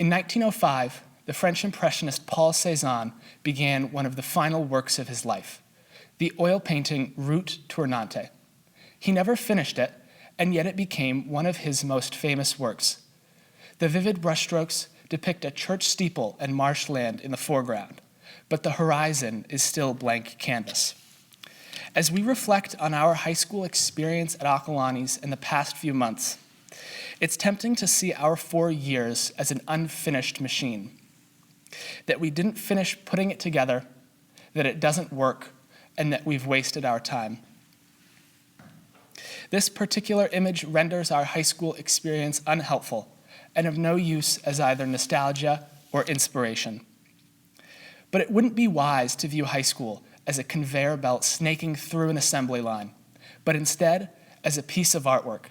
In 1905, the French impressionist Paul Cézanne began one of the final works of his life, the oil painting Route Tournante. He never finished it, and yet it became one of his most famous works. The vivid brushstrokes depict a church steeple and marshland in the foreground, but the horizon is still blank canvas. As we reflect on our high school experience at Acalanes in the past few months, it's tempting to see our 4 years as an unfinished machine, that we didn't finish putting it together, that it doesn't work, and that we've wasted our time. This particular image renders our high school experience unhelpful and of no use as either nostalgia or inspiration. But it wouldn't be wise to view high school as a conveyor belt snaking through an assembly line, but instead as a piece of artwork.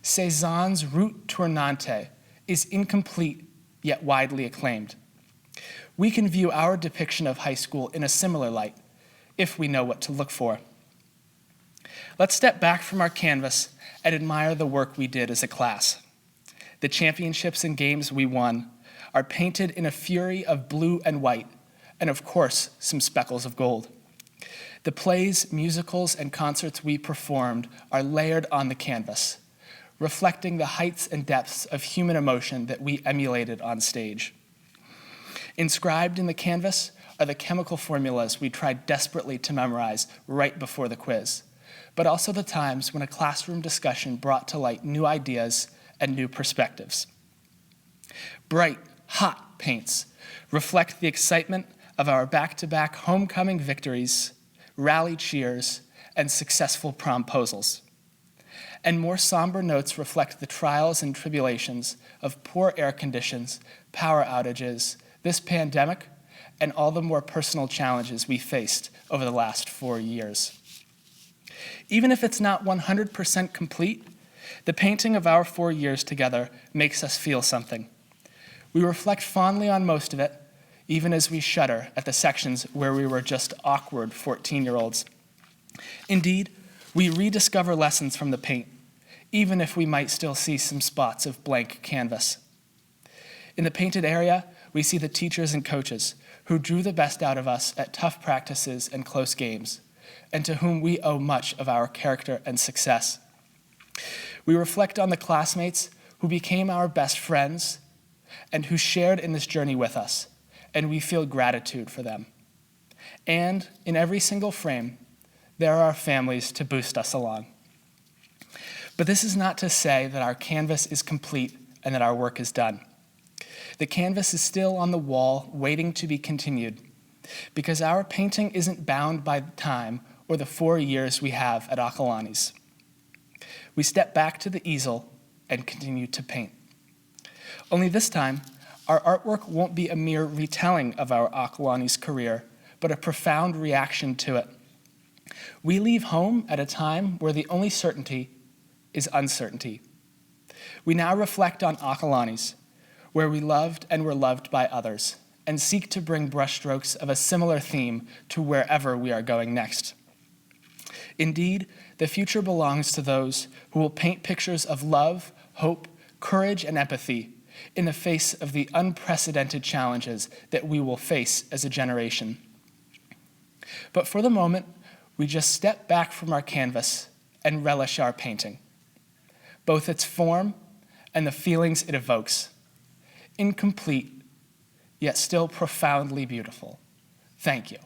Cézanne's Route Tournante is incomplete yet widely acclaimed. We can view our depiction of high school in a similar light, if we know what to look for. Let's step back from our canvas and admire the work we did as a class. The championships and games we won are painted in a fury of blue and white, and of course, some speckles of gold. The plays, musicals, and concerts we performed are layered on the canvas, reflecting the heights and depths of human emotion that we emulated on stage. Inscribed in the canvas are the chemical formulas we tried desperately to memorize right before the quiz, but also the times when a classroom discussion brought to light new ideas and new perspectives. Bright, hot paints reflect the excitement of our back-to-back homecoming victories, rally cheers, and successful promposals. And more somber notes reflect the trials and tribulations of poor air conditions, power outages, this pandemic, and all the more personal challenges we faced over the last 4 years. Even if it's not 100% complete, the painting of our 4 years together makes us feel something. We reflect fondly on most of it, even as we shudder at the sections where we were just awkward 14-year-olds. Indeed, we rediscover lessons from the paint, even if we might still see some spots of blank canvas. In the painted area, we see the teachers and coaches who drew the best out of us at tough practices and close games, and to whom we owe much of our character and success. We reflect on the classmates who became our best friends and who shared in this journey with us, and we feel gratitude for them. And in every single frame, there are families to boost us along. But this is not to say that our canvas is complete and that our work is done. The canvas is still on the wall, waiting to be continued, because our painting isn't bound by time or the 4 years we have at Acalanes. We step back to the easel and continue to paint. Only this time, our artwork won't be a mere retelling of our Acalanes career, but a profound reaction to it. We leave home at a time where the only certainty is uncertainty. We now reflect on Acalanes, where we loved and were loved by others, and seek to bring brushstrokes of a similar theme to wherever we are going next. Indeed, the future belongs to those who will paint pictures of love, hope, courage, and empathy in the face of the unprecedented challenges that we will face as a generation. But for the moment, we just step back from our canvas and relish our painting, both its form and the feelings it evokes. Incomplete, yet still profoundly beautiful. Thank you.